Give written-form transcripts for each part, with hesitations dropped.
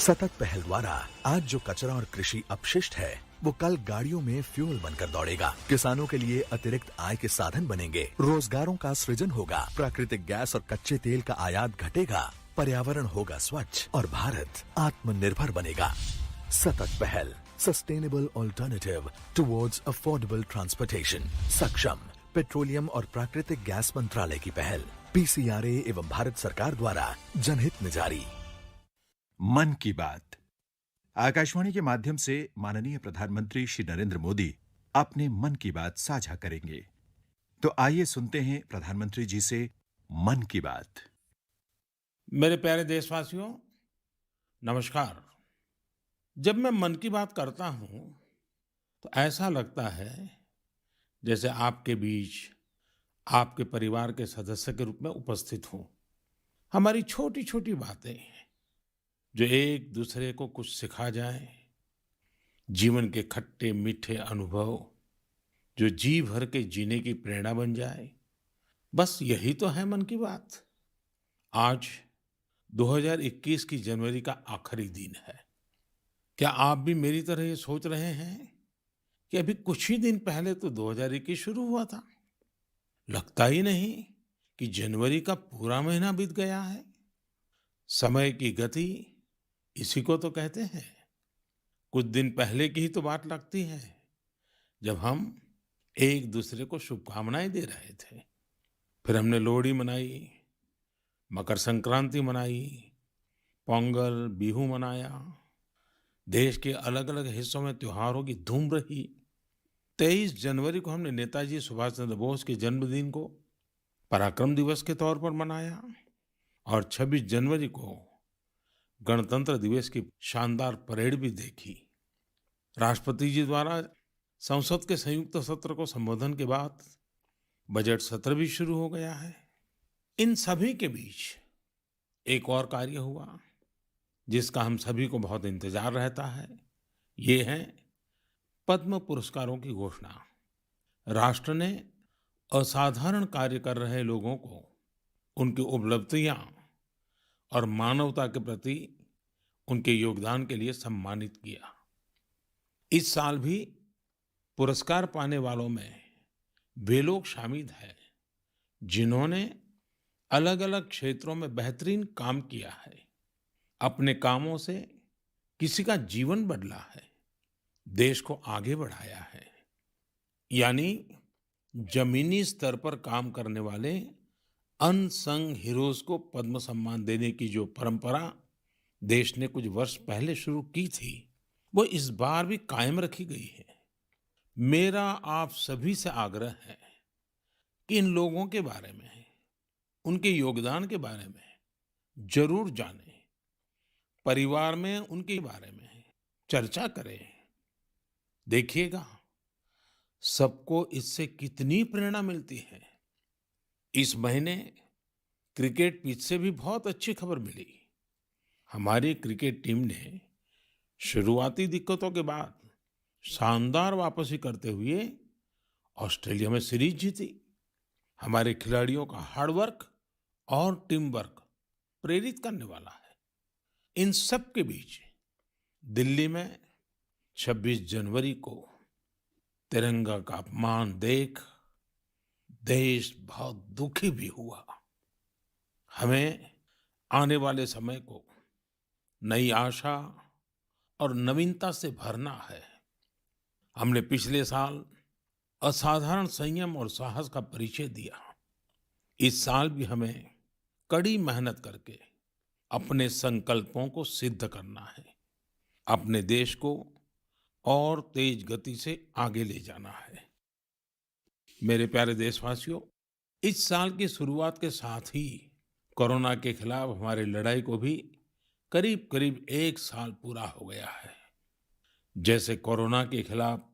सतत पहल द्वारा आज जो कचरा और कृषि अपशिष्ट है वो कल गाड़ियों में फ्यूल बनकर दौड़ेगा। किसानों के लिए अतिरिक्त आय के साधन बनेंगे, रोजगारों का सृजन होगा, प्राकृतिक गैस और कच्चे तेल का आयात घटेगा, पर्यावरण होगा स्वच्छ और भारत आत्मनिर्भर बनेगा। सतत पहल, sustainable alternative towards affordable transportation. सक्षम, पेट्रोलियम और प्राकृतिक गैस मंत्रालय की पहल, पीसीआरए एवं भारत सरकार द्वारा जनहित में जारी। मन की बात आकाशवाणी के माध्यम से माननीय प्रधानमंत्री श्री नरेंद्र मोदी अपने मन की बात साझा करेंगे। तो आइए सुनते हैं प्रधानमंत्री जी से मन की बात। मेरे प्यारे देशवासियों, नमस्कार। जब मैं मन की बात करता हूं तो ऐसा लगता है जैसे आपके बीच आपके परिवार के सदस्य के रूप में उपस्थित हूं। हमारी छोटी छोटी बातें जो एक दूसरे को कुछ सिखा जाए, जीवन के खट्टे मीठे अनुभव जो जी भर के जीने की प्रेरणा बन जाए, बस यही तो है मन की बात। आज 2021 की जनवरी का आखिरी दिन है। क्या आप भी मेरी तरह ये सोच रहे हैं कि अभी कुछ ही दिन पहले तो 2021 शुरू हुआ था? लगता ही नहीं कि जनवरी का पूरा महीना बीत गया है। समय की गति इसी को तो कहते हैं। कुछ दिन पहले की ही तो बात लगती है जब हम एक दूसरे को शुभकामनाएं दे रहे थे। फिर हमने लोहड़ी मनाई, मकर संक्रांति मनाई, पोंगल, बिहू मनाया। देश के अलग अलग हिस्सों में त्योहारों की धूम रही। 23 जनवरी को हमने नेताजी सुभाष चंद्र बोस के जन्मदिन को पराक्रम दिवस के तौर पर मनाया और 26 जनवरी को गणतंत्र दिवस की शानदार परेड भी देखी। राष्ट्रपति जी द्वारा संसद के संयुक्त सत्र को संबोधन के बाद बजट सत्र भी शुरू हो गया है। इन सभी के बीच एक और कार्य हुआ जिसका हम सभी को बहुत इंतजार रहता है। ये है पद्म पुरस्कारों की घोषणा। राष्ट्र ने असाधारण कार्य कर रहे लोगों को उनकी उपलब्धियां और मानवता के प्रति उनके योगदान के लिए सम्मानित किया। इस साल भी पुरस्कार पाने वालों में वे लोग शामिल हैं जिन्होंने अलग अलग क्षेत्रों में बेहतरीन काम किया है। अपने कामों से किसी का जीवन बदला है, देश को आगे बढ़ाया है। यानी जमीनी स्तर पर काम करने वाले अनसंग हीरोज को पद्म सम्मान देने की जो परंपरा देश ने कुछ वर्ष पहले शुरू की थी, वो इस बार भी कायम रखी गई है। मेरा आप सभी से आग्रह है कि इन लोगों के बारे में, उनके योगदान के बारे में जरूर जानें, परिवार में उनके बारे में चर्चा करें। देखिएगा सबको इससे कितनी प्रेरणा मिलती है। इस महीने क्रिकेट पिच से भी बहुत अच्छी खबर मिली। हमारी क्रिकेट टीम ने शुरुआती दिक्कतों के बाद शानदार वापसी करते हुए ऑस्ट्रेलिया में सीरीज जीती। हमारे खिलाड़ियों का हार्डवर्क और टीम वर्क प्रेरित करने वाला है। इन सब के बीच दिल्ली में 26 जनवरी को तिरंगा का अपमान देख देश बहुत दुखी भी हुआ। हमें आने वाले समय को नई आशा और नवीनता से भरना है। हमने पिछले साल असाधारण संयम और साहस का परिचय दिया। इस साल भी हमें कड़ी मेहनत करके अपने संकल्पों को सिद्ध करना है। अपने देश को और तेज गति से आगे ले जाना है। मेरे प्यारे देशवासियों, इस साल की शुरुआत के साथ ही कोरोना के खिलाफ हमारी लड़ाई को भी करीब करीब 1 साल पूरा हो गया है। जैसे कोरोना के खिलाफ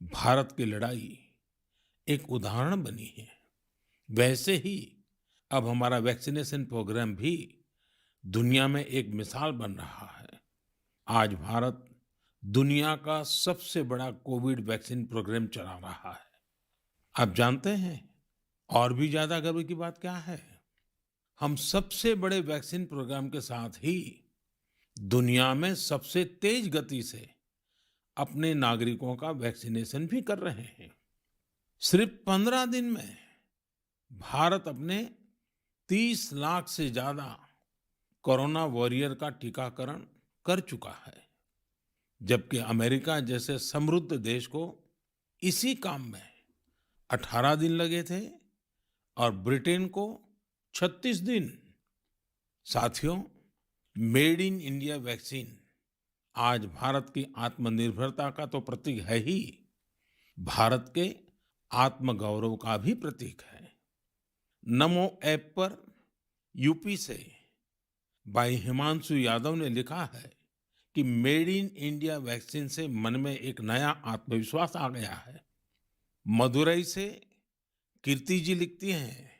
भारत की लड़ाई एक उदाहरण बनी है, वैसे ही अब हमारा वैक्सीनेशन प्रोग्राम भी दुनिया में एक मिसाल बन रहा है। आज भारत दुनिया का सबसे बड़ा कोविड वैक्सीन प्रोग्राम चला रहा है। आप जानते हैं और भी ज्यादा गर्व की बात क्या है? हम सबसे बड़े वैक्सीन प्रोग्राम के साथ ही दुनिया में सबसे तेज गति से अपने नागरिकों का वैक्सीनेशन भी कर रहे हैं। सिर्फ 15 दिन में भारत अपने 30 लाख से ज्यादा कोरोना वॉरियर का टीकाकरण कर चुका है, जबकि अमेरिका जैसे समृद्ध देश को इसी काम में 18 दिन लगे थे और ब्रिटेन को 36 दिन। साथियों, मेड इन इंडिया वैक्सीन आज भारत की आत्मनिर्भरता का तो प्रतीक है ही, भारत के आत्मगौरव का भी प्रतीक है। नमो ऐप पर यूपी से भाई हिमांशु यादव ने लिखा है कि मेड इन इंडिया वैक्सीन से मन में एक नया आत्मविश्वास आ गया है। मदुरई से कीर्ति जी लिखती हैं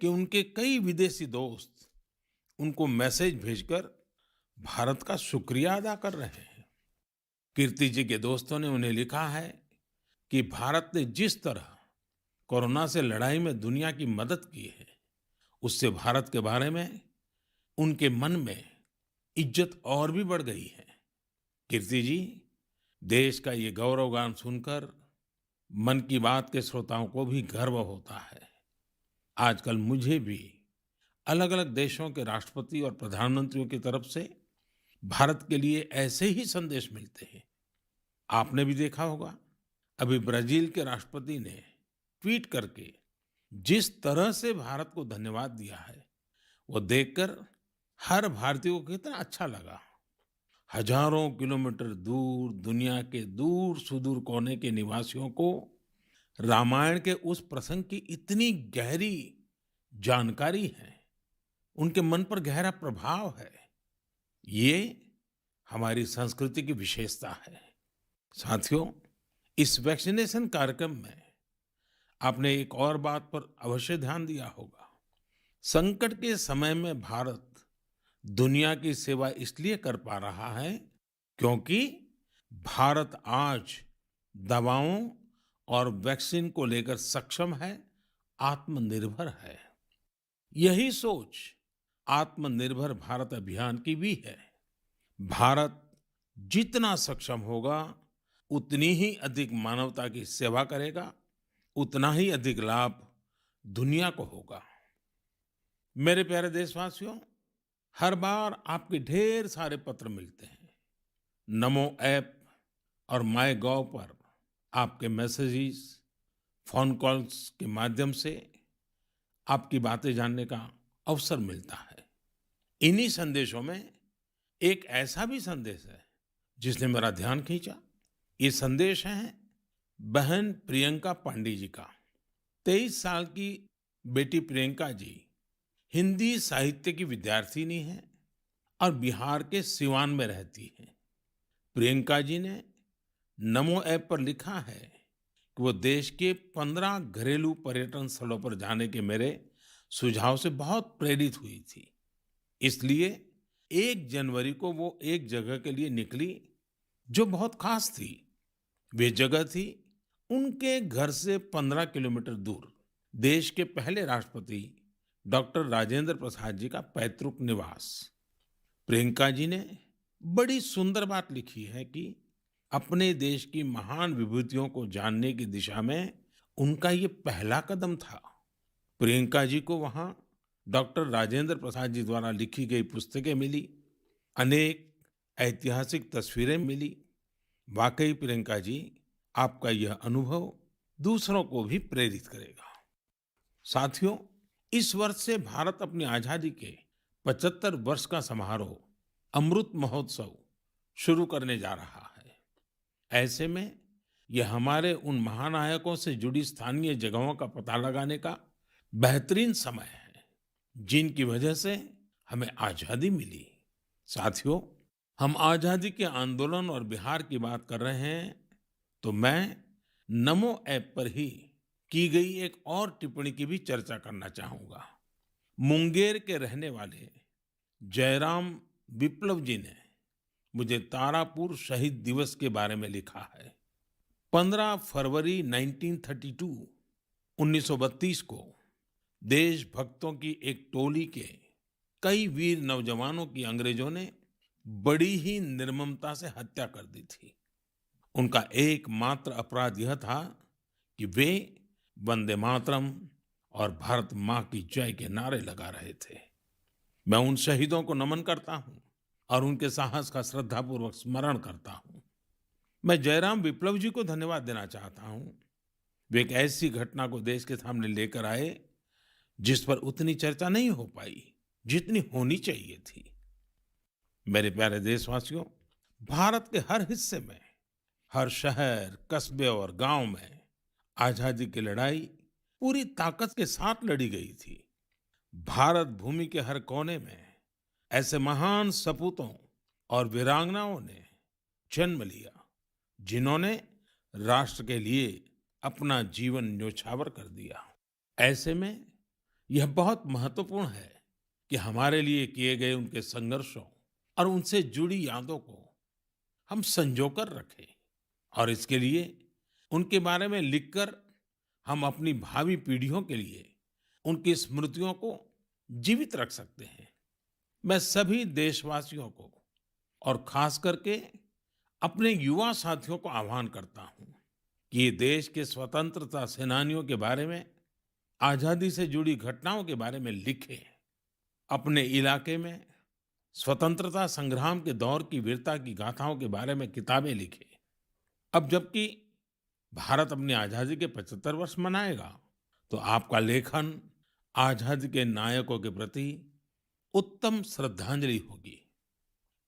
कि उनके कई विदेशी दोस्त उनको मैसेज भेजकर भारत का शुक्रिया अदा कर रहे हैं। कीर्ति जी के दोस्तों ने उन्हें लिखा है कि भारत ने जिस तरह कोरोना से लड़ाई में दुनिया की मदद की है, उससे भारत के बारे में उनके मन में इज्जत और भी बढ़ गई है। कीर्ति जी, देश का ये गौरवगान सुनकर मन की बात के श्रोताओं को भी गर्व होता है। आजकल मुझे भी अलग अलग देशों के राष्ट्रपति और प्रधानमंत्रियों की तरफ से भारत के लिए ऐसे ही संदेश मिलते हैं। आपने भी देखा होगा, अभी ब्राजील के राष्ट्रपति ने ट्वीट करके जिस तरह से भारत को धन्यवाद दिया है, वो देखकर हर भारतीय को कितना अच्छा लगा। हजारों किलोमीटर दूर दुनिया के दूर सुदूर कोने के निवासियों को रामायण के उस प्रसंग की इतनी गहरी जानकारी है, उनके मन पर गहरा प्रभाव है। ये हमारी संस्कृति की विशेषता है। साथियों, इस वैक्सीनेशन कार्यक्रम में आपने एक और बात पर अवश्य ध्यान दिया होगा। संकट के समय में भारत दुनिया की सेवा इसलिए कर पा रहा है क्योंकि भारत आज दवाओं और वैक्सीन को लेकर सक्षम है, आत्मनिर्भर है। यही सोच आत्मनिर्भर भारत अभियान की भी है। भारत जितना सक्षम होगा, उतनी ही अधिक मानवता की सेवा करेगा, उतना ही अधिक लाभ दुनिया को होगा। मेरे प्यारे देशवासियों, हर बार आपके ढेर सारे पत्र मिलते हैं। नमो ऐप और माय गॉव पर आपके मैसेजेस, फोन कॉल्स के माध्यम से आपकी बातें जानने का अवसर मिलता है। इन्हीं संदेशों में एक ऐसा भी संदेश है जिसने मेरा ध्यान खींचा। ये संदेश है बहन प्रियंका पांडे जी का। 23 साल की बेटी प्रियंका जी हिंदी साहित्य की विद्यार्थिनी है और बिहार के सिवान में रहती है। प्रियंका जी ने नमो ऐप पर लिखा है कि वो देश के 15 घरेलू पर्यटन स्थलों पर जाने के मेरे सुझाव से बहुत प्रेरित हुई थी। इसलिए 1 जनवरी को वो एक जगह के लिए निकली जो बहुत खास थी। वे जगह थी उनके घर से 15 किलोमीटर दूर देश के पहले राष्ट्रपति डॉक्टर राजेंद्र प्रसाद जी का पैतृक निवास। प्रियंका जी ने बड़ी सुंदर बात लिखी है कि अपने देश की महान विभूतियों को जानने की दिशा में उनका ये पहला कदम था। प्रियंका जी को वहां डॉक्टर राजेंद्र प्रसाद जी द्वारा लिखी गई पुस्तकें मिली, अनेक ऐतिहासिक तस्वीरें मिली। वाकई प्रियंका जी, आपका यह अनुभव दूसरों को भी प्रेरित करेगा। साथियों, इस वर्ष से भारत अपनी आजादी के 75 वर्ष का समारोह अमृत महोत्सव शुरू करने जा रहा है। ऐसे में यह हमारे उन महानायकों से जुड़ी स्थानीय जगहों का पता लगाने का बेहतरीन समय है जिनकी वजह से हमें आजादी मिली। साथियों, हम आजादी के आंदोलन और बिहार की बात कर रहे हैं तो मैं नमो ऐप पर ही की गई एक और टिप्पणी की भी चर्चा करना चाहूंगा। मुंगेर के रहने वाले जयराम विप्लव जी ने मुझे तारापुर शहीद दिवस के बारे में लिखा है। 15 फरवरी 1932 को देशभक्तों की एक टोली के कई वीर नौजवानों की अंग्रेजों ने बड़ी ही निर्ममता से हत्या कर दी थी। उनका एकमात्र अपराध यह था कि वे वंदे मातरम और भारत माँ की जय के नारे लगा रहे थे। मैं उन शहीदों को नमन करता हूँ और उनके साहस का श्रद्धापूर्वक स्मरण करता हूँ। मैं जयराम विप्लव जी को धन्यवाद देना चाहता हूँ। वे एक ऐसी घटना को देश के सामने लेकर आए जिस पर उतनी चर्चा नहीं हो पाई जितनी होनी चाहिए थी। मेरे प्यारे देशवासियों, भारत के हर हिस्से में, हर शहर, कस्बे और गांव में आजादी की लड़ाई पूरी ताकत के साथ लड़ी गई थी। भारत भूमि के हर कोने में ऐसे महान सपूतों और वीरांगनाओं ने जन्म लिया जिन्होंने राष्ट्र के लिए अपना जीवन न्योछावर कर दिया। ऐसे में यह बहुत महत्वपूर्ण है कि हमारे लिए किए गए उनके संघर्षों और उनसे जुड़ी यादों को हम संजो कर रखें और इसके लिए उनके बारे में लिखकर हम अपनी भावी पीढ़ियों के लिए उनकी स्मृतियों को जीवित रख सकते हैं। मैं सभी देशवासियों को और खास करके अपने युवा साथियों को आह्वान करता हूं कि ये देश के स्वतंत्रता सेनानियों के बारे में, आजादी से जुड़ी घटनाओं के बारे में लिखें। अपने इलाके में स्वतंत्रता संग्राम के दौर की वीरता की गाथाओं के बारे में किताबें लिखें। अब जबकि भारत अपनी आजादी के 75 वर्ष मनाएगा, तो आपका लेखन आजादी के नायकों के प्रति उत्तम श्रद्धांजलि होगी।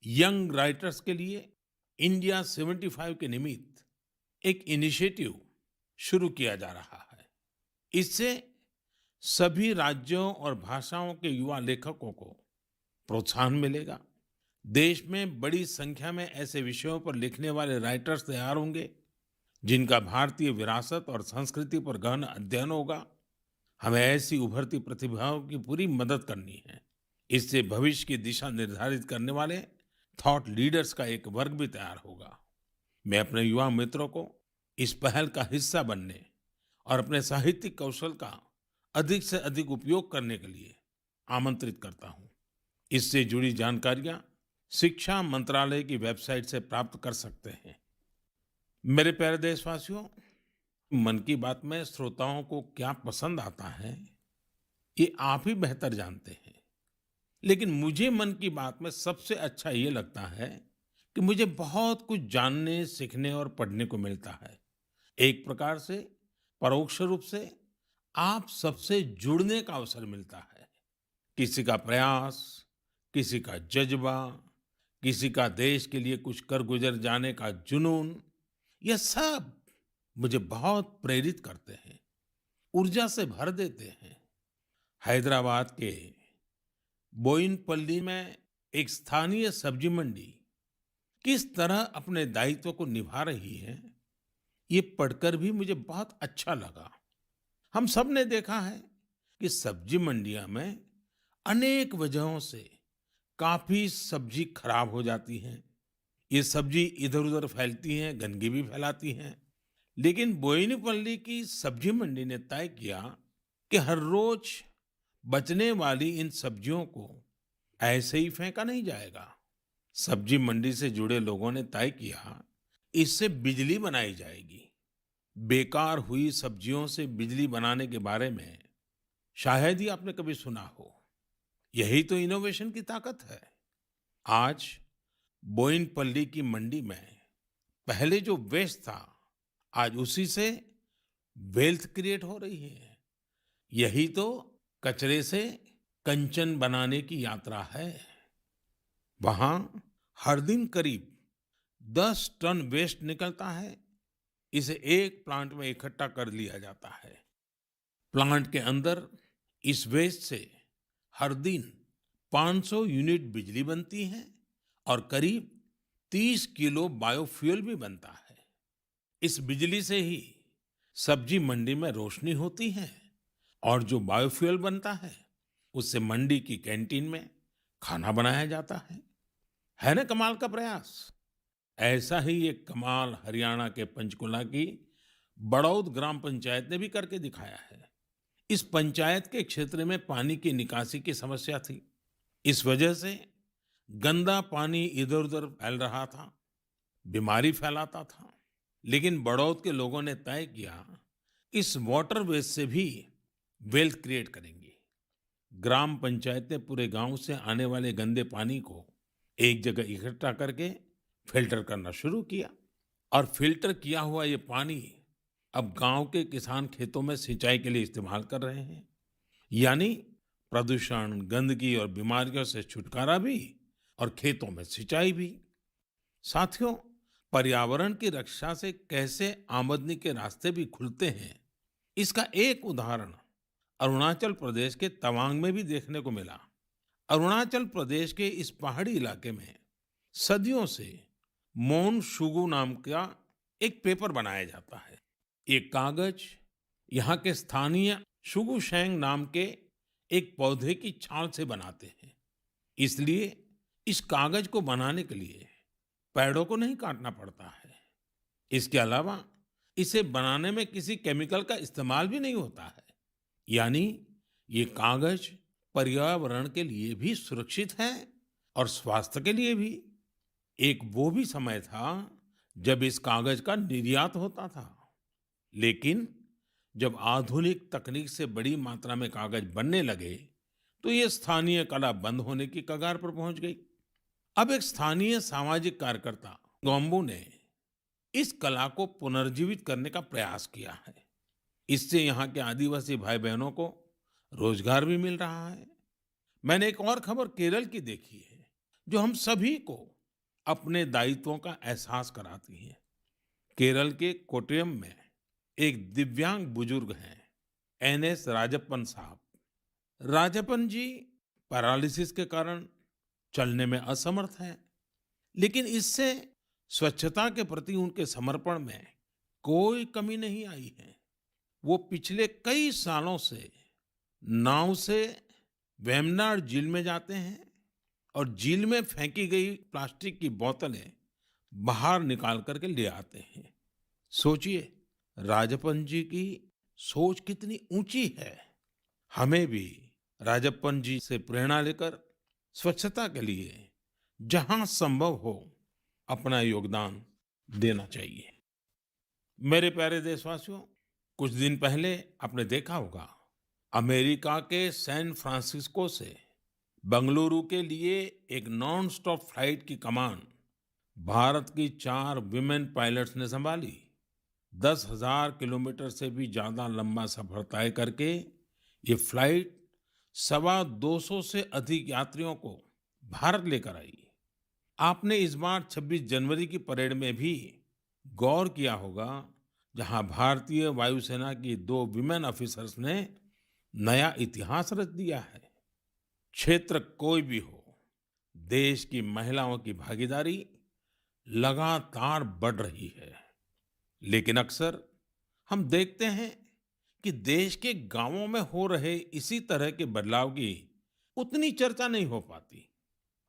यंग राइटर्स के लिए इंडिया 75 के निमित्त एक इनिशिएटिव शुरू किया जा रहा है। इससे सभी राज्यों और भाषाओं के युवा लेखकों को प्रोत्साहन मिलेगा। देश में बड़ी संख्या में ऐसे विषयों पर लिखने वाले राइटर्स तैयार होंगे जिनका भारतीय विरासत और संस्कृति पर गहन अध्ययन होगा। हमें ऐसी उभरती प्रतिभाओं की पूरी मदद करनी है। इससे भविष्य की दिशा निर्धारित करने वाले थॉट लीडर्स का एक वर्ग भी तैयार होगा। मैं अपने युवा मित्रों को इस पहल का हिस्सा बनने और अपने साहित्यिक कौशल का अधिक से अधिक उपयोग करने के लिए आमंत्रित करता हूं। इससे जुड़ी जानकारियां शिक्षा मंत्रालय की वेबसाइट से प्राप्त कर सकते हैं। मेरे प्यारे देशवासियों, मन की बात में श्रोताओं को क्या पसंद आता है, ये आप ही बेहतर जानते हैं। लेकिन मुझे मन की बात में सबसे अच्छा ये लगता है कि मुझे बहुत कुछ जानने, सीखने और पढ़ने को मिलता है। एक प्रकार से परोक्ष रूप से आप सबसे जुड़ने का अवसर मिलता है। किसी का प्रयास, किसी का जज्बा, किसी का देश के लिए कुछ कर गुजर जाने का जुनून, यह सब मुझे बहुत प्रेरित करते हैं, ऊर्जा से भर देते हैं। हैदराबाद के बोयिनपल्ली में एक स्थानीय सब्जी मंडी किस तरह अपने दायित्व को निभा रही है, ये पढ़कर भी मुझे बहुत अच्छा लगा। हम सब ने देखा है कि सब्जी मंडियां में अनेक वजहों से काफी सब्जी खराब हो जाती है। ये सब्जी इधर-उधर फैलती हैं, गंदगी भी फैलाती हैं। लेकिन बोयिनपल्ली की सब्जी मंडी ने तय किया कि हर रोज बचने वाली इन सब्जियों को ऐसे ही फेंका नहीं जाएगा। सब्जी मंडी से जुड़े लोगों ने तय किया इससे बिजली बनाई जाएगी। बेकार हुई सब्जियों से बिजली बनाने के बारे में शायद ही आपने कभी सुना हो। यही तो इनोवेशन की ताकत है। आज बोयिनपल्ली की मंडी में पहले जो वेस्ट था, आज उसी से वेल्थ क्रिएट हो रही है। यही तो कचरे से कंचन बनाने की यात्रा है। वहां हर दिन करीब 10 टन वेस्ट निकलता है। इसे एक प्लांट में इकट्ठा कर लिया जाता है। प्लांट के अंदर इस वेस्ट से हर दिन 500 यूनिट बिजली बनती है और करीब 30 किलो बायोफ्यूल भी बनता है। इस बिजली से ही सब्जी मंडी में रोशनी होती है और जो बायोफ्यूल बनता है उससे मंडी की कैंटीन में खाना बनाया जाता है ना कमाल का प्रयास। ऐसा ही एक कमाल हरियाणा के पंचकुला की बड़ौद ग्राम पंचायत ने भी करके दिखाया है। इस पंचायत के क्षेत्र में पानी की निकासी की समस्या थी। इस वजह से गंदा पानी इधर-उधर फैल रहा था, बीमारी फैलाता था। लेकिन बड़ौत के लोगों ने तय किया, इस वाटर वेस्ट से भी वेल्थ क्रिएट करेंगे। ग्राम पंचायत ने पूरे गांव से आने वाले गंदे पानी को एक जगह इकट्ठा करके फिल्टर करना शुरू किया और फिल्टर किया हुआ ये पानी अब गांव के किसान खेतों में सिंचाई के लिए इस्तेमाल कर रहे हैं। यानी प्रदूषण, गंदगी और बीमारियों से छुटकारा भी और खेतों में सिंचाई भी। साथियों, पर्यावरण की रक्षा से कैसे आमदनी के रास्ते भी खुलते हैं, इसका एक उदाहरण अरुणाचल प्रदेश के तवांग में भी देखने को मिला। अरुणाचल प्रदेश के इस पहाड़ी इलाके में सदियों से मोन शुगु नाम का एक पेपर बनाया जाता है। ये कागज यहाँ के स्थानीय शुगु शेंग नाम के एक पौधे की छाल से बनाते हैं। इसलिए इस कागज को बनाने के लिए पेड़ों को नहीं काटना पड़ता है। इसके अलावा इसे बनाने में किसी केमिकल का इस्तेमाल भी नहीं होता है। यानी ये कागज पर्यावरण के लिए भी सुरक्षित है और स्वास्थ्य के लिए भी। एक वो भी समय था जब इस कागज का निर्यात होता था, लेकिन जब आधुनिक तकनीक से बड़ी मात्रा में कागज बनने लगे तो ये स्थानीय कला बंद होने की कगार पर पहुंच गई। अब एक स्थानीय सामाजिक कार्यकर्ता गोम्बू ने इस कला को पुनर्जीवित करने का प्रयास किया है। इससे यहाँ के आदिवासी भाई बहनों को रोजगार भी मिल रहा है। मैंने एक और खबर केरल की देखी है जो हम सभी को अपने दायित्वों का एहसास कराती है। केरल के कोट्टयम में एक दिव्यांग बुजुर्ग हैं, एनएस राजप्पन साहब। राजप्पन जी पैरालिसिस के कारण चलने में असमर्थ हैं, लेकिन इससे स्वच्छता के प्रति उनके समर्पण में कोई कमी नहीं आई है। वो पिछले कई सालों से नाव से वेम्बनाड झील में जाते हैं और झील में फेंकी गई प्लास्टिक की बोतलें बाहर निकाल करके ले आते हैं। सोचिए, राजप्पन जी की सोच कितनी ऊंची है। हमें भी राजप्पन जी से प्रेरणा लेकर स्वच्छता के लिए जहां संभव हो अपना योगदान देना चाहिए। मेरे प्यारे देशवासियों, कुछ दिन पहले आपने देखा होगा, अमेरिका के सैन फ्रांसिस्को से बंगलुरु के लिए एक नॉन स्टॉप फ्लाइट की कमान भारत की 4 विमेन पायलट्स ने संभाली। 10,000 किलोमीटर से भी ज्यादा लंबा सफर तय करके ये फ्लाइट 225 से अधिक यात्रियों को भारत लेकर आई। आपने इस बार 26 जनवरी की परेड में भी गौर किया होगा, जहां भारतीय वायुसेना की 2 विमेन ऑफिसर्स ने नया इतिहास रच दिया है। क्षेत्र कोई भी हो, देश की महिलाओं की भागीदारी लगातार बढ़ रही है। लेकिन अक्सर हम देखते हैं कि देश के गांवों में हो रहे इसी तरह के बदलाव की उतनी चर्चा नहीं हो पाती।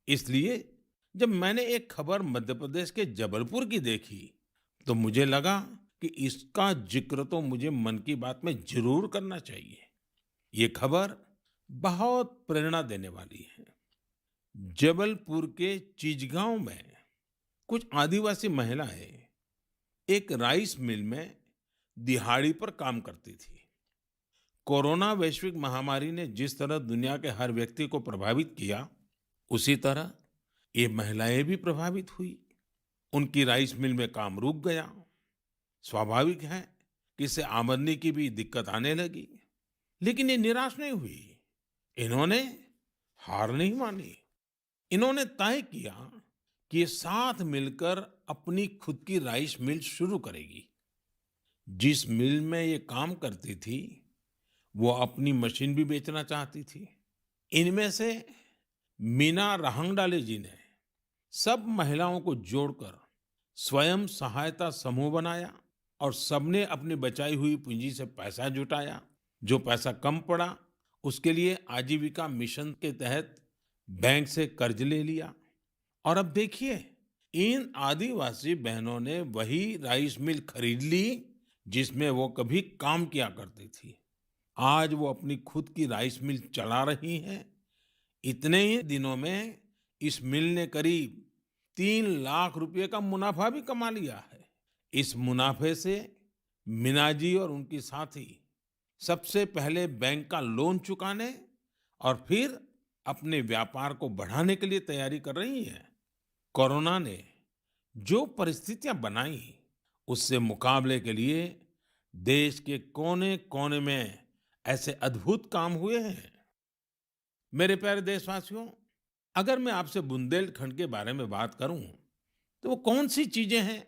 इसलिए जब मैंने एक खबर मध्य प्रदेश के जबलपुर की देखी तो मुझे लगा कि इसका जिक्र तो मुझे मन की बात में जरूर करना चाहिए। ये खबर बहुत प्रेरणा देने वाली है। जबलपुर के चिचगांव में कुछ आदिवासी महिलाएं एक राइस मिल में दिहाड़ी पर काम करती थी। कोरोना वैश्विक महामारी ने जिस तरह दुनिया के हर व्यक्ति को प्रभावित किया, उसी तरह ये महिलाएं भी प्रभावित हुई। उनकी राइस मिल में काम रुक गया। स्वाभाविक है कि इससे आमदनी की भी दिक्कत आने लगी। लेकिन ये निराश नहीं हुई। इन्होंने हार नहीं मानी। इन्होंने तय किया कि ये साथ मिलकर अपनी खुद की राइस मिल शुरू करेगी। जिस मिल में ये काम करती थी, वो अपनी मशीन भी बेचना चाहती थी। इनमें से मीना रहंगडाले जी ने सब महिलाओं को जोड़कर स्वयं सहायता समूह बनाया और सबने अपनी बचाई हुई पूंजी से पैसा जुटाया। जो पैसा कम पड़ा, उसके लिए आजीविका मिशन के तहत बैंक से कर्ज ले लिया। और अब देखिए, इन आदिवासी बहनों ने वही राइस मिल खरीद ली जिसमें वो कभी काम किया करती थी। आज वो अपनी खुद की राइस मिल चला रही हैं। इतने ही दिनों में इस मिल ने करीब 3 लाख रुपए का मुनाफा भी कमा लिया है। इस मुनाफे से मीना जी और उनकी साथी सबसे पहले बैंक का लोन चुकाने और फिर अपने व्यापार को बढ़ाने के लिए तैयारी कर रही हैं। कोरोना ने जो परिस्थितियां बनाई, उससे मुकाबले के लिए देश के कोने-कोने में ऐसे अद्भुत काम हुए हैं। मेरे प्यारे देशवासियों, अगर मैं आपसे बुंदेलखंड के बारे में बात करूं, तो वो कौन सी चीजें हैं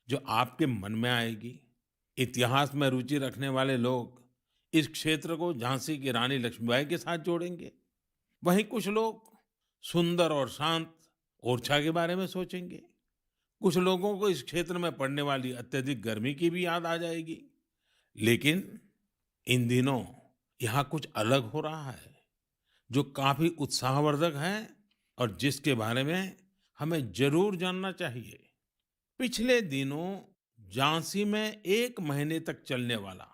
जो आपके मन में आएगी? इतिहास में रुचि रखने वाले लोग इस क्षेत्र को झांसी की रानी लक्ष्मीबाई के साथ जोड़ेंगे। वहीं कुछ लोग सुंदर और शांत ओरछा के बारे में सोचेंगे। कुछ लोगों को इस क्षेत्र में पड़ने वाली अत्यधिक गर्मी की भी याद आ जाएगी। लेकिन इन दिनों यहाँ कुछ अलग हो रहा है, जो काफी उत्साहवर्धक है और जिसके बारे में हमें जरूर जानना चाहिए। पिछले दिनों झांसी में 1 महीने तक चलने वाला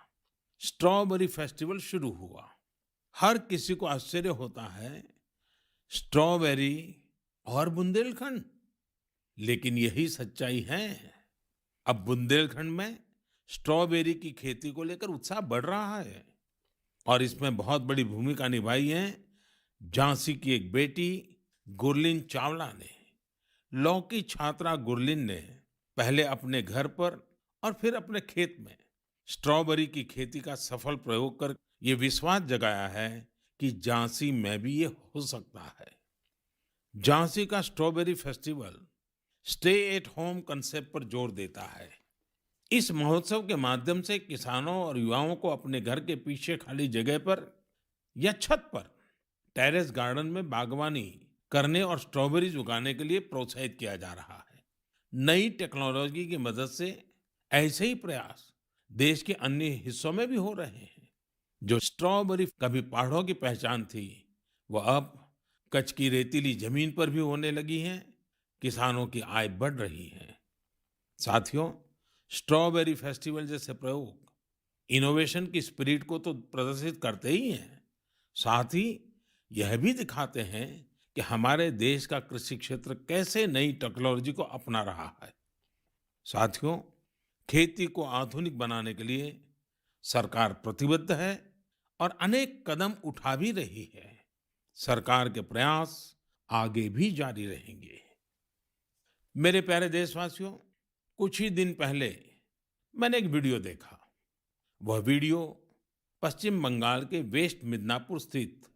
स्ट्रॉबेरी फेस्टिवल शुरू हुआ। हर किसी को आश्चर्य होता है, स्ट्रॉबेरी और बुंदेलखंड, लेकिन यही सच्चाई है। अब बुंदेलखंड में स्ट्रॉबेरी की खेती को लेकर उत्साह बढ़ रहा है और इसमें बहुत बड़ी भूमिका निभाई है झांसी की एक बेटी गुरलीन चावला ने। लॉ की छात्रा गुरलीन ने पहले अपने घर पर और फिर अपने खेत में स्ट्रॉबेरी की खेती का सफल प्रयोग कर ये विश्वास जगाया है कि झांसी में भी ये हो सकता है। झांसी का strawberry festival stay at home concept पर जोर देता है। इस महोत्सव के माध्यम से किसानों और युवाओं को अपने घर के पीछे खाली जगह पर या छत पर टेरेस गार्डन में बागवानी करने और स्ट्रॉबेरीज उगाने के लिए प्रोत्साहित किया जा रहा है। नई टेक्नोलॉजी की मदद से ऐसे ही प्रयास देश के अन्य हिस्सों में भी हो रहे हैं। जो स्ट्रॉबेरी कभी पहाड़ों की पहचान थी, वह अब कच्छ की रेतीली जमीन पर भी होने लगी हैं। किसानों की आय बढ़ रही है। साथियों, स्ट्रॉबेरी फेस्टिवल जैसे प्रयोग इनोवेशन की स्पिरिट को तो प्रदर्शित करते ही हैं, साथ ही यह भी दिखाते हैं कि हमारे देश का कृषि क्षेत्र कैसे नई टेक्नोलॉजी को अपना रहा है। साथियों, खेती को आधुनिक बनाने के लिए सरकार प्रतिबद्ध है और अनेक कदम उठा भी रही है। सरकार के प्रयास आगे भी जारी रहेंगे। मेरे प्यारे देशवासियों, कुछ ही दिन पहले मैंने एक वीडियो देखा। वह वीडियो पश्चिम बंगाल के वेस्ट मिदनापुर स्थित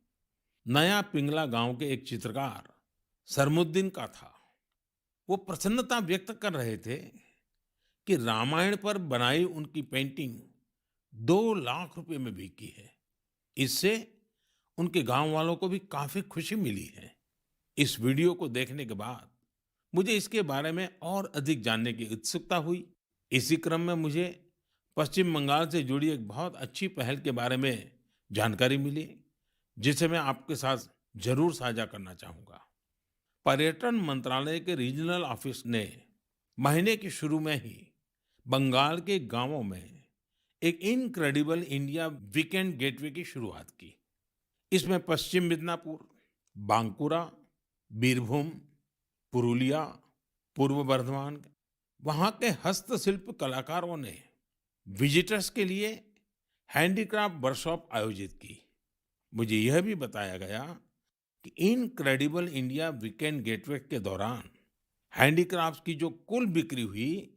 नया पिंगला गांव के एक चित्रकार सरमुद्दीन का था। वो प्रसन्नता व्यक्त कर रहे थे कि रामायण पर बनाई उनकी पेंटिंग 2 लाख रुपए में बिकी है। इससे उनके गांव वालों को भी काफी खुशी मिली है। इस वीडियो को देखने के बाद मुझे इसके बारे में और अधिक जानने की उत्सुकता हुई। इसी क्रम में मुझे पश्चिम बंगाल से जुड़ी एक बहुत अच्छी पहल के बारे में जानकारी मिली, जिसे मैं आपके साथ जरूर साझा करना चाहूंगा। पर्यटन मंत्रालय के रीजनल ऑफिस ने महीने के शुरू में ही बंगाल के गांवों में एक इनक्रेडिबल इंडिया वीकेंड गेटवे की शुरुआत की। इसमें पश्चिम मिदनापुर, बांकुरा, बीरभूम, पुरुलिया, पूर्व बर्धमान, वहां के हस्तशिल्प कलाकारों ने विजिटर्स के लिए हैंडीक्राफ्ट वर्कशॉप आयोजित की। मुझे यह भी बताया गया कि इनक्रेडिबल इंडिया वीकेंड गेटवे के दौरान हैंडीक्राफ्ट्स की जो कुल बिक्री हुई,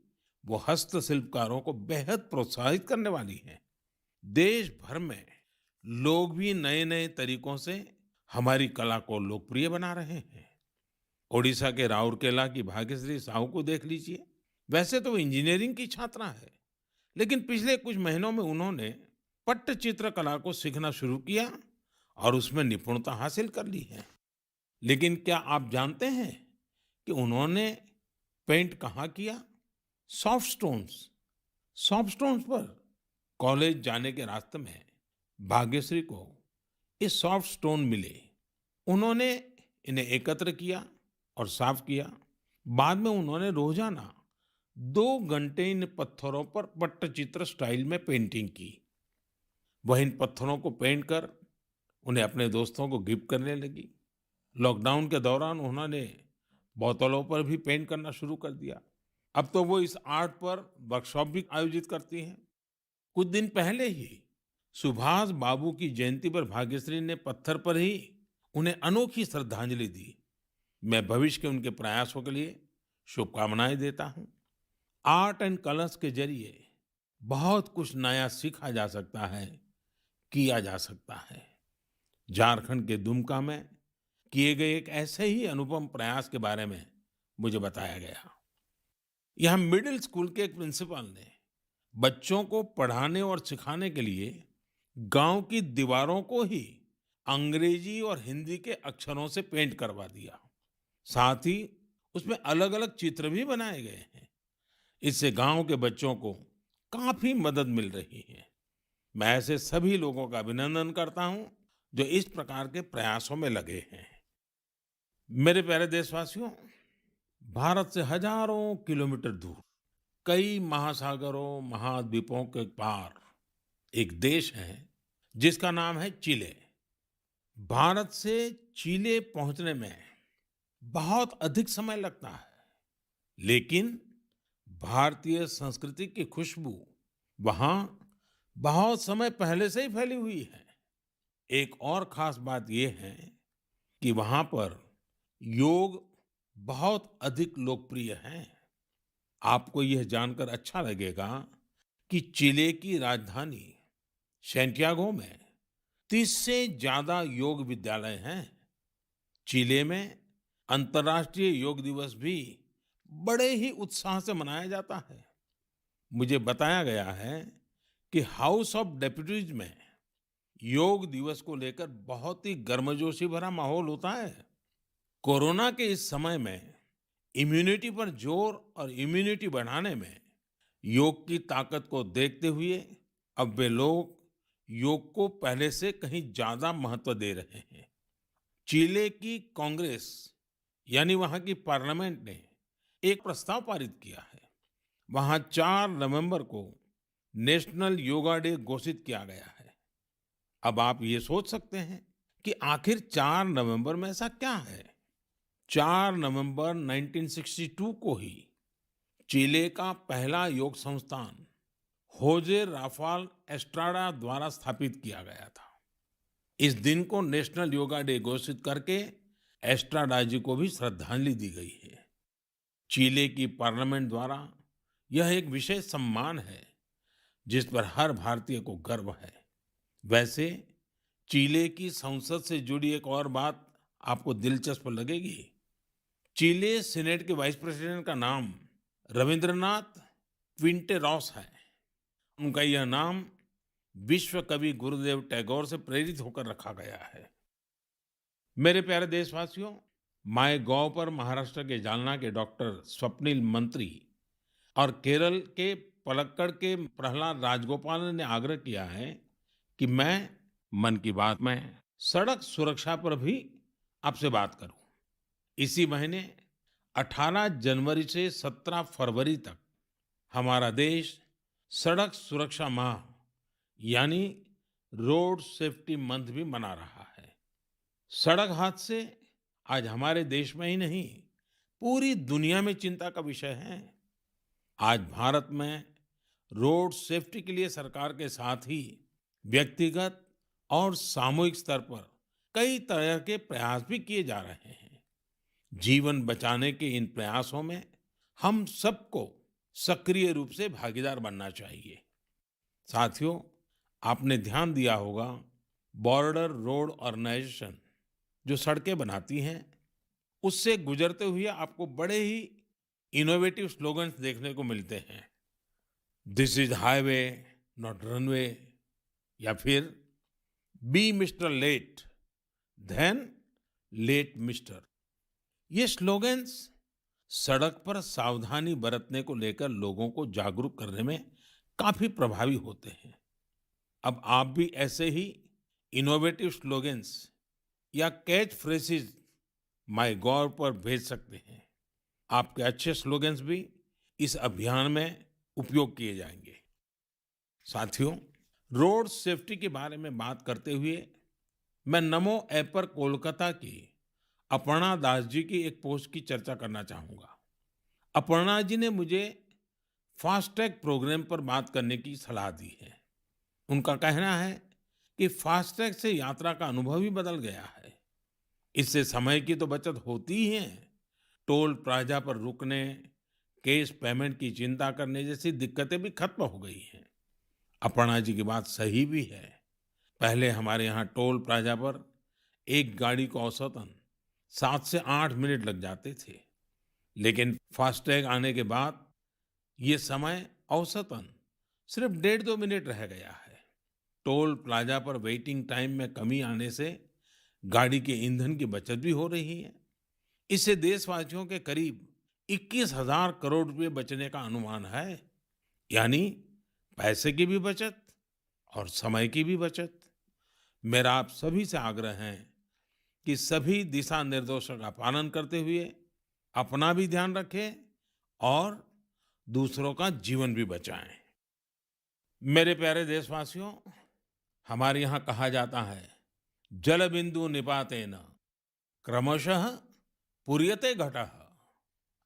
वो हस्तशिल्पकारों को बेहद प्रोत्साहित करने वाली है। देश भर में लोग भी नए नए तरीकों से हमारी कला को लोकप्रिय बना रहे हैं। ओडिशा के राउरकेला की भाग्यश्री साहू को देख लीजिए। वैसे तो वो इंजीनियरिंग की छात्रा है, लेकिन पिछले कुछ महीनों में उन्होंने पट्टचित्र कला को सीखना शुरू किया और उसमें निपुणता हासिल कर ली है। लेकिन क्या आप जानते हैं कि उन्होंने पेंट कहाँ किया? सॉफ्ट स्टोन्स पर। कॉलेज जाने के रास्ते में भाग्यश्री को ये सॉफ्ट स्टोन मिले। उन्होंने इन्हें एकत्र किया और साफ किया। बाद में उन्होंने रोजाना 2 घंटे इन पत्थरों पर पट्टचित्र स्टाइल में पेंटिंग की। वह इन पत्थरों को पेंट कर उन्हें अपने दोस्तों को गिफ्ट करने लगी। लॉकडाउन के दौरान उन्होंने बोतलों पर भी पेंट करना शुरू कर दिया। अब तो वो इस आर्ट पर वर्कशॉप भी आयोजित करती हैं। कुछ दिन पहले ही सुभाष बाबू की जयंती पर भाग्यश्री ने पत्थर पर ही उन्हें अनोखी श्रद्धांजलि दी। मैं भविष्य के उनके प्रयासों के लिए शुभकामनाएं देता हूं। आर्ट एंड कलर्स के जरिए बहुत कुछ नया सीखा जा सकता है, किया जा सकता है। झारखंड के दुमका में किए गए एक ऐसे ही अनुपम प्रयास के बारे में मुझे बताया गया। यहाँ मिडिल स्कूल के एक प्रिंसिपल ने बच्चों को पढ़ाने और सिखाने के लिए गांव की दीवारों को ही अंग्रेजी और हिंदी के अक्षरों से पेंट करवा दिया। साथ ही उसमें अलग-अलग चित्र भी बनाए गए हैं। इससे गांव के बच्चों को काफी मदद मिल रही है। मैं ऐसे सभी लोगों का अभिनंदन करता हूं जो इस प्रकार के प्रयासों में लगे हैं। मेरे प्यारे देशवासियों, भारत से हजारों किलोमीटर दूर, कई महासागरों, महाद्वीपों के पार एक देश है जिसका नाम है चिले। भारत से चिले पहुंचने में बहुत अधिक समय लगता है, लेकिन भारतीय संस्कृति की खुशबू वहां बहुत समय पहले से ही फैली हुई है। एक और खास बात यह है कि वहां पर योग बहुत अधिक लोकप्रिय है। आपको यह जानकर अच्छा लगेगा कि चिले की राजधानी सैंटियागो में 30 से ज्यादा योग विद्यालय हैं। चिले में अंतर्राष्ट्रीय योग दिवस भी बड़े ही उत्साह से मनाया जाता है। मुझे बताया गया है कि हाउस ऑफ डेप्यूटीज में योग दिवस को लेकर बहुत ही गर्मजोशी भरा माहौल होता है। कोरोना के इस समय में इम्यूनिटी पर जोर और इम्यूनिटी बढ़ाने में योग की ताकत को देखते हुए अब वे लोग योग को पहले से कहीं ज्यादा महत्व दे रहे हैं। चिले की कांग्रेस यानी वहां की पार्लियामेंट ने एक प्रस्ताव पारित किया है। वहां 4 नवंबर को नेशनल योगा डे घोषित किया गया है। अब आप ये सोच सकते हैं कि आखिर 4 नवंबर में ऐसा क्या है। 4 नवंबर 1962 को ही चिले का पहला योग संस्थान होजे राफाल एस्ट्राडा द्वारा स्थापित किया गया था। इस दिन को नेशनल योगा डे घोषित करके एस्ट्राडा जी को भी श्रद्धांजलि दी गई है। चिले की पार्लियामेंट द्वारा यह एक विशेष सम्मान है जिस पर हर भारतीय को गर्व है। वैसे चिले की संसद से जुड़ी एक और बात आपको दिलचस्प लगेगी। चिले सीनेट के वाइस प्रेसिडेंट का नाम रविंद्रनाथ क्विंटेरॉस है। उनका यह नाम विश्व कवि गुरुदेव टैगोर से प्रेरित होकर रखा गया है। मेरे प्यारे देशवासियों, माय गॉव पर महाराष्ट्र के जालना के डॉक्टर स्वप्निल मंत्री और केरल के पलक्कड़ के प्रहलाद राजगोपाल ने आग्रह किया है कि मैं मन की बात में सड़क सुरक्षा पर भी आपसे बात करूं। इसी महीने 18 जनवरी से 17 फरवरी तक हमारा देश सड़क सुरक्षा माह यानी रोड सेफ्टी मंथ भी मना रहा है। सड़क हादसे आज हमारे देश में ही नहीं, पूरी दुनिया में चिंता का विषय है। आज भारत में रोड सेफ्टी के लिए सरकार के साथ ही व्यक्तिगत और सामूहिक स्तर पर कई तरह के प्रयास भी किए जा रहे हैं। जीवन बचाने के इन प्रयासों में हम सबको सक्रिय रूप से भागीदार बनना चाहिए। साथियों, आपने ध्यान दिया होगा, बॉर्डर रोड ऑर्गेनाइजेशन जो सड़कें बनाती हैं, उससे गुजरते हुए आपको बड़े ही इनोवेटिव स्लोगन्स देखने को मिलते हैं। This is highway not runway, या फिर be mister late than late mister. ये स्लोगन्स सड़क पर सावधानी बरतने को लेकर लोगों को जागरूक करने में काफी प्रभावी होते हैं। अब आप भी ऐसे ही इनोवेटिव स्लोगन्स या कैच फ्रेजेस माय गॉव पर भेज सकते हैं। आपके अच्छे स्लोगन्स भी इस अभियान में उपयोग किए जाएंगे। साथियों, रोड सेफ्टी के बारे में बात करते हुए मैं नमो ऐप पर कोलकाता की अपर्णा दास जी की एक पोस्ट की चर्चा करना चाहूंगा। अपर्णा जी ने मुझे फास्टैग प्रोग्राम पर बात करने की सलाह दी है। उनका कहना है कि फास्टैग से यात्रा का अनुभव ही बदल गया है। इससे समय की तो बचत होती ही है, टोल प्लाजा पर रुकने, कैश पेमेंट की चिंता करने जैसी दिक्कतें भी खत्म हो गई हैं। अपर्णा जी की बात सही भी है। पहले हमारे यहाँ टोल प्लाजा पर एक गाड़ी को औसतन 7 से 8 मिनट लग जाते थे, लेकिन फास्टैग आने के बाद ये समय औसतन सिर्फ 1.5-2 मिनट रह गया है। टोल प्लाजा पर वेटिंग टाइम में कमी आने से गाड़ी के ईंधन की बचत भी हो रही है। इससे देशवासियों के करीब 21,000 करोड़ रुपए बचने का अनुमान है। यानी पैसे की भी बचत और समय की भी बचत। मेरा आप सभी से आग्रह है कि सभी दिशा निर्देशों का पालन करते हुए अपना भी ध्यान रखें और दूसरों का जीवन भी बचाएं। मेरे प्यारे देशवासियों, हमारे यहाँ कहा जाता है, जल बिंदु निपातेन क्रमशः पूर्यते घटः।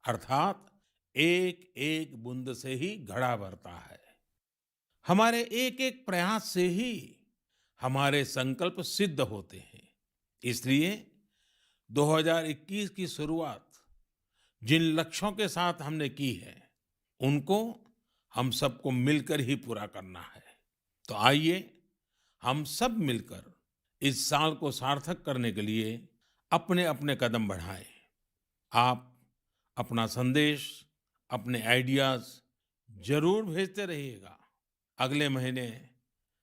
अर्थात एक एक बूंद से ही घड़ा भरता है। हमारे एक एक प्रयास से ही हमारे संकल्प सिद्ध होते हैं। इसलिए 2021 की शुरुआत जिन लक्ष्यों के साथ हमने की है, उनको हम सबको मिलकर ही पूरा करना है। तो आइए हम सब मिलकर इस साल को सार्थक करने के लिए अपने अपने कदम बढ़ाएं। आप अपना संदेश, अपने आइडियाज जरूर भेजते रहिएगा। अगले महीने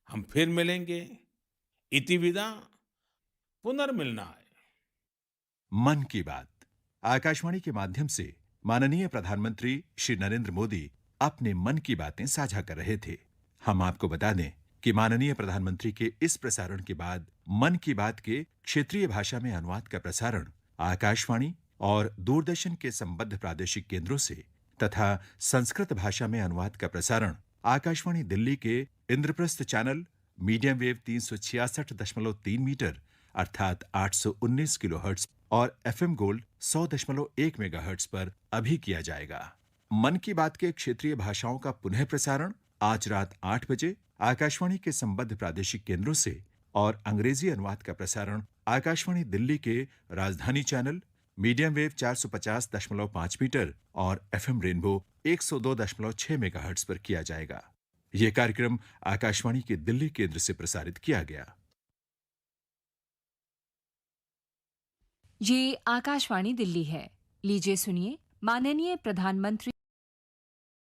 हम फिर मिलेंगे। इति विदा, पुनर्मिलनाय। मन की बात आकाशवाणी के माध्यम से माननीय प्रधानमंत्री श्री नरेंद्र मोदी अपने मन की बातें साझा कर रहे थे। हम आपको बता दें कि माननीय प्रधानमंत्री के इस प्रसारण के बाद मन की बात के क्षेत्रीय भाषा में अनुवाद का प्रसारण आकाशवाणी और दूरदर्शन के संबद्ध प्रादेशिक केंद्रों से तथा संस्कृत भाषा में अनुवाद का प्रसारण आकाशवाणी दिल्ली के Indraprastha channel medium wave 366.3 metre अर्थात 819 किलोहर्ट्ज और एफएम गोल्ड 100.1 मेगाहर्ट्ज पर अभी किया जाएगा। मन की बात के क्षेत्रीय भाषाओं का पुनः प्रसारण आज रात 8 बजे आकाशवाणी के संबद्ध प्रादेशिक केंद्रों से और अंग्रेजी अनुवाद का प्रसारण आकाशवाणी दिल्ली के राजधानी चैनल मीडियम वेव 450.5 मीटर और एफएम रेनबो 102.6 मेगाहर्ट्ज पर किया जाएगा। यह कार्यक्रम आकाशवाणी के दिल्ली केंद्र से प्रसारित किया गया। ये आकाशवाणी दिल्ली है। लीजिए सुनिए माननीय प्रधानमंत्री